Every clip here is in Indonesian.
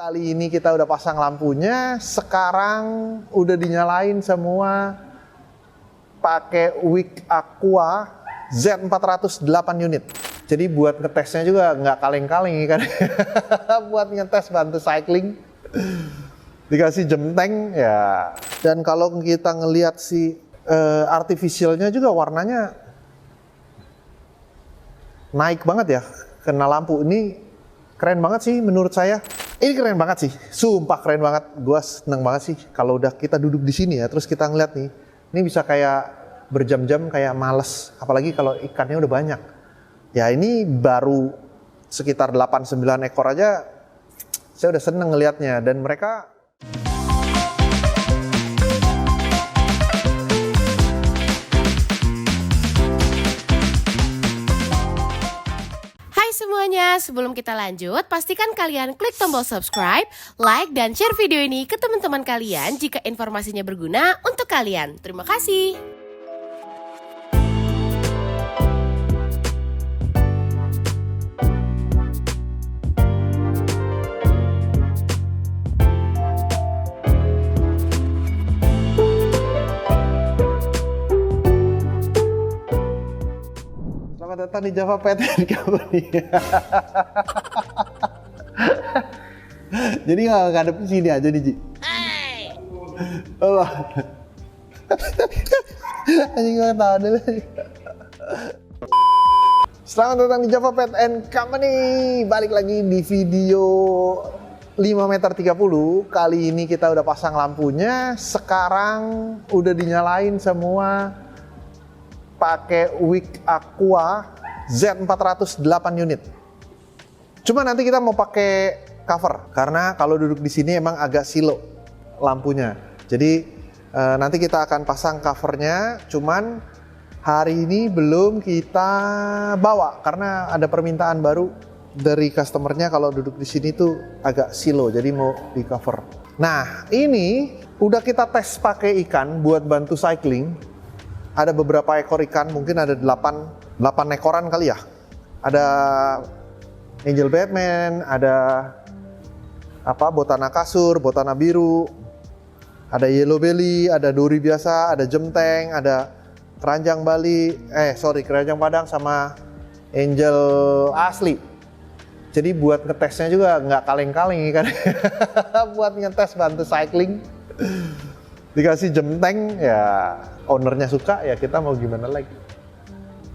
Kali ini kita udah pasang lampunya, sekarang udah dinyalain semua pakai Wick Aqua Z408 unit. Jadi buat ngetesnya juga nggak kaleng-kaleng kan. Buat ngetes bantu cycling dikasih jemteng ya. Dan kalau kita ngelihat si artificialnya juga warnanya naik banget ya, kena lampu. Ini keren banget sih menurut saya. Ini keren banget sih, sumpah keren banget. Gua seneng banget sih kalau udah kita duduk di sini ya, terus kita ngeliat nih, ini bisa kayak berjam-jam kayak males, apalagi kalau ikannya udah banyak. Ya ini baru sekitar 8-9 ekor aja, saya udah seneng ngeliatnya. Dan mereka semuanya, sebelum kita lanjut, pastikan kalian klik tombol subscribe, like, dan share video ini ke teman-teman kalian jika informasinya berguna untuk kalian. Terima kasih. Selamat datang di Java Pet Company. Jadi nggak ngadep sini aja nih, Ji. Oh, anjing gue tahu dulu. Selamat datang di Java Pet Company. Balik lagi di video 5,30 m. Kali ini kita udah pasang lampunya. Sekarang udah dinyalain semua pakai Wick Aqua Z408 unit. Cuma nanti kita mau pakai cover karena kalau duduk di sini emang agak silo lampunya. Jadi nanti kita akan pasang covernya. Cuman hari ini belum kita bawa karena ada permintaan baru dari customernya kalau duduk di sini tuh agak silo. Jadi mau di cover. Nah ini udah kita tes pakai ikan buat bantu cycling. Ada beberapa ekor ikan, mungkin ada 8 ekoran kali ya. Ada Angel Batman, ada botana kasur, botana biru, ada yellow belly, ada dori biasa, ada jemteng, ada keranjang Bali, keranjang Padang sama angel asli. Jadi buat ngetesnya juga nggak kaleng-kaleng kan. Buat ngetes bantu cycling dikasih jemteng ya, ownernya suka ya, kita mau gimana lagi,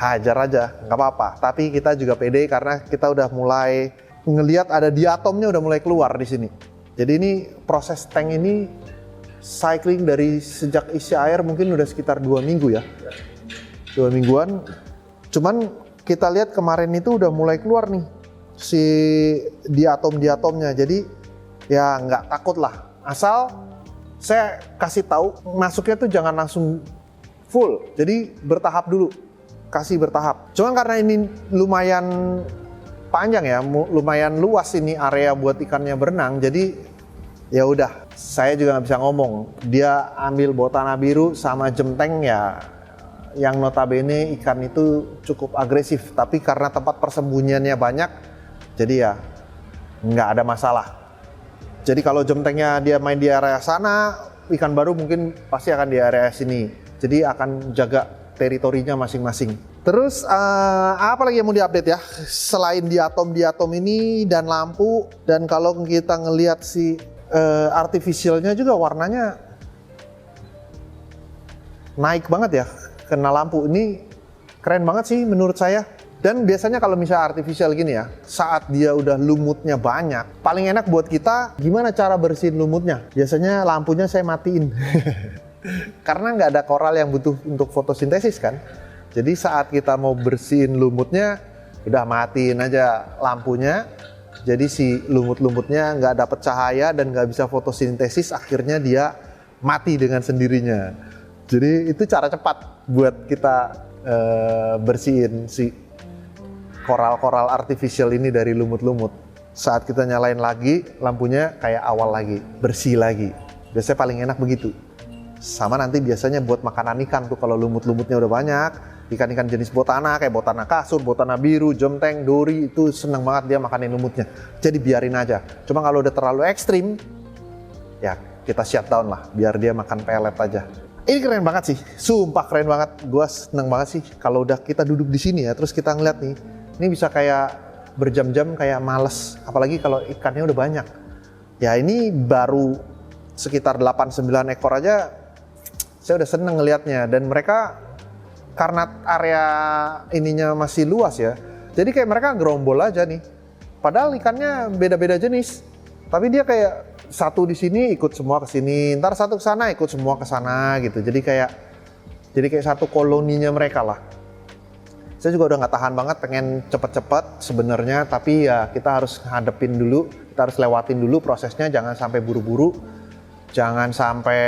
hajar aja nggak apa-apa. Tapi kita juga pede karena kita udah mulai ngelihat ada diatomnya udah mulai keluar di sini. Jadi ini proses tank ini cycling dari sejak isi air mungkin udah sekitar 2 minggu ya, 2 mingguan. Cuman kita lihat kemarin itu udah mulai keluar nih si diatomnya. Jadi ya nggak takut lah, asal saya kasih tahu masuknya tuh jangan langsung full, jadi bertahap dulu, kasih bertahap. Cuman karena ini lumayan panjang ya, lumayan luas ini area buat ikannya berenang, jadi ya udah, saya juga nggak bisa ngomong. Dia ambil botana biru sama jemteng ya, yang notabene ikan itu cukup agresif, tapi karena tempat persembunyiannya banyak, jadi ya nggak ada masalah. Jadi kalau jemtengnya dia main di area sana, ikan baru mungkin pasti akan di area sini. Jadi akan jaga teritorinya masing-masing. Terus apa lagi yang mau diupdate ya? Selain diatom ini dan lampu, dan kalau kita ngelihat si artificialnya juga warnanya naik banget ya, kena lampu. Ini keren banget sih menurut saya. Dan biasanya kalau misalnya artificial gini ya, saat dia udah lumutnya banyak, paling enak buat kita gimana cara bersihin lumutnya. Biasanya lampunya saya matiin. Karena nggak ada koral yang butuh untuk fotosintesis kan. Jadi saat kita mau bersihin lumutnya, udah matiin aja lampunya. Jadi si lumut-lumutnya nggak dapet cahaya dan nggak bisa fotosintesis, akhirnya dia mati dengan sendirinya. Jadi itu cara cepat buat kita bersihin si koral-koral artificial ini dari lumut-lumut. Saat kita nyalain lagi, lampunya kayak awal lagi, bersih lagi. Biasanya paling enak begitu. Sama nanti biasanya buat makanan ikan tuh kalau lumut-lumutnya udah banyak, ikan-ikan jenis botana kayak botana kasur, botana biru, jemteng, dori itu seneng banget dia makanin lumutnya. Jadi biarin aja. Cuma kalau udah terlalu ekstrim, ya kita shutdown lah, biar dia makan pelet aja. Ini keren banget sih, sumpah keren banget. Gua seneng banget sih kalau udah kita duduk di sini ya, terus kita ngeliat nih, ini bisa kayak berjam-jam kayak males, apalagi kalau ikannya udah banyak. Ya ini baru sekitar 8-9 ekor aja, saya udah seneng ngelihatnya. Dan mereka karena area ininya masih luas ya, jadi kayak mereka gerombol aja nih. Padahal ikannya beda-beda jenis, tapi dia kayak satu di sini ikut semua ke sini, ntar satu ke sana ikut semua ke sana gitu. Jadi kayak satu koloninya mereka lah. Saya juga udah nggak tahan banget, pengen cepet-cepet sebenarnya, tapi ya kita harus hadepin dulu, kita harus lewatin dulu prosesnya, jangan sampai buru-buru. Jangan sampai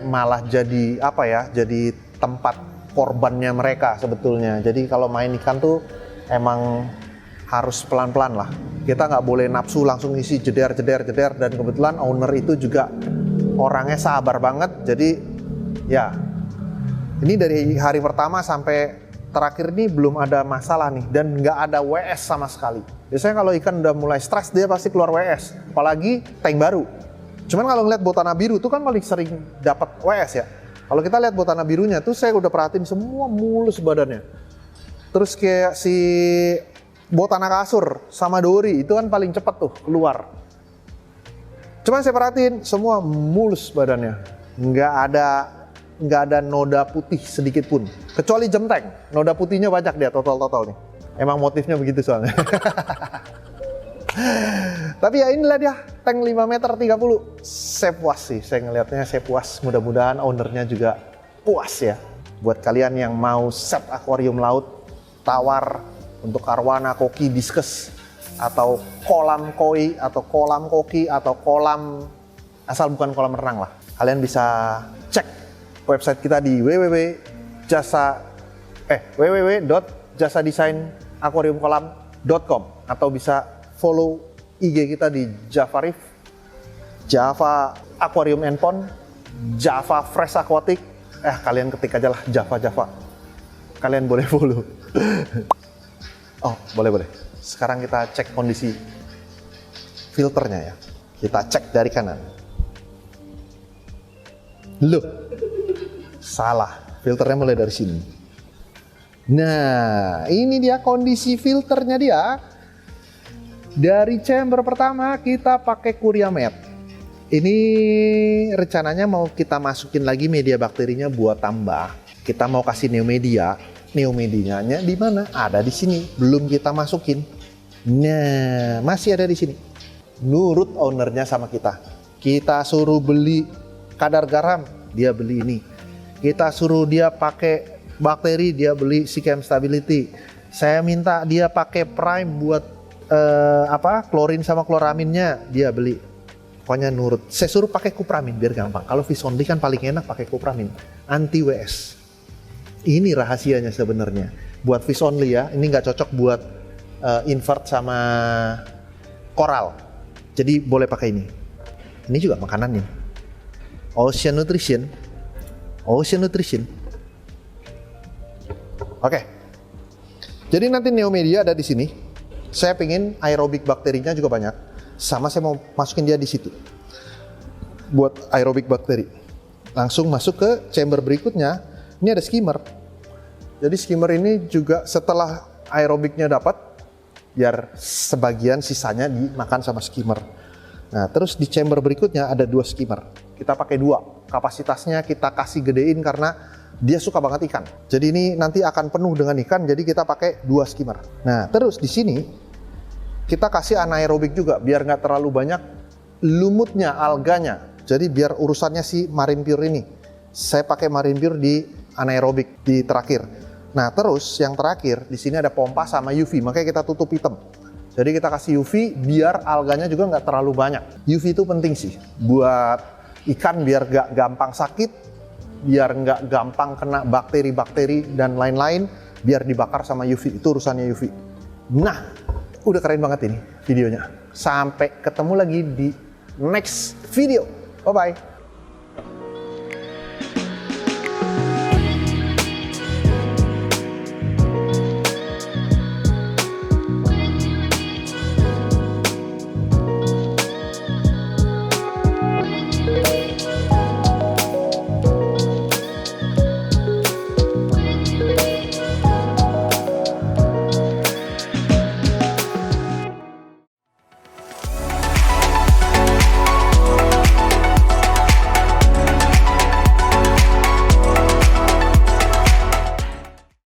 malah jadi jadi tempat korbannya mereka sebetulnya. Jadi kalau main ikan tuh emang harus pelan-pelan lah. Kita nggak boleh nafsu langsung isi jeder. Dan kebetulan owner itu juga orangnya sabar banget. Jadi ya ini dari hari pertama sampai terakhir ini belum ada masalah nih. Dan nggak ada WS sama sekali. Biasanya kalau ikan udah mulai stres dia pasti keluar WS. Apalagi tank baru. Cuman kalau ngeliat botana biru tuh kan paling sering dapat WS ya. Kalau kita lihat botana birunya tuh saya udah perhatiin semua mulus badannya. Terus kayak si botana kasur sama dori itu kan paling cepet tuh keluar. Cuman saya perhatiin semua mulus badannya. Nggak ada noda putih sedikit pun. Kecuali jemteng, noda putihnya banyak dia total nih. Emang motifnya begitu soalnya. Tapi ya inilah dia tank 5 meter 30. Saya puas sih, saya ngelihatnya saya puas. Mudah-mudahan ownernya juga puas ya. Buat kalian yang mau set akuarium laut, tawar untuk arwana, koki, diskus, atau kolam koi, atau kolam koki, atau kolam asal bukan kolam renang lah. Kalian bisa cek website kita di www.jasadesignakuriumkolam.com atau bisa follow IG kita di Java Reef, Java Aquarium and Pond, Java Fresh Aquatic. Kalian ketik aja lah Java. Kalian boleh follow. Oh, boleh. Sekarang kita cek kondisi filternya ya. Kita cek dari kanan. Loh, salah. Filternya mulai dari sini. Nah, ini dia kondisi filternya dia. Dari chamber pertama kita pakai Curiamed. Ini rencananya mau kita masukin lagi media bakterinya buat tambah. Kita mau kasih neomedia. Neomedianya di mana? Ada di sini. Belum kita masukin. Nah, masih ada di sini. Nurut ownernya sama kita. Kita suruh beli kadar garam, dia beli ini. Kita suruh dia pakai bakteri, dia beli Sikam Stability. Saya minta dia pakai Prime buat klorin sama kloraminnya, dia beli. Pokoknya nurut. Saya suruh pakai Kupramin biar gampang. Kalau fish only kan paling enak pakai Kupramin, anti WS. Ini rahasianya sebenarnya. Buat fish only ya, ini nggak cocok buat invert sama koral. Jadi boleh pakai ini. Ini juga makanannya. Ocean Nutrition. Oke. Jadi nanti neomedia ada di sini. Saya pengen aerobik bakterinya juga banyak. Sama saya mau masukin dia di situ. Buat aerobik bakteri. Langsung masuk ke chamber berikutnya. Ini ada skimmer. Jadi skimmer ini juga setelah aerobiknya dapat, biar sebagian sisanya dimakan sama skimmer. Nah, terus di chamber berikutnya ada 2 skimmer. Kita pakai 2. Kapasitasnya kita kasih gedein karena dia suka banget ikan. Jadi ini nanti akan penuh dengan ikan, jadi kita pakai 2 skimmer. Nah, terus di sini kita kasih anaerobik juga biar nggak terlalu banyak lumutnya, alganya. Jadi biar urusannya si marine pure ini. Saya pakai marine pure di anaerobik di terakhir. Nah, terus yang terakhir di sini ada pompa sama UV, makanya kita tutup hitam. Jadi kita kasih UV biar alganya juga nggak terlalu banyak. UV itu penting sih buat ikan biar nggak gampang sakit, biar nggak gampang kena bakteri-bakteri dan lain-lain, biar dibakar sama UV. Itu urusannya UV. Nah, udah keren banget ini videonya. Sampai ketemu lagi di next video. Bye-bye.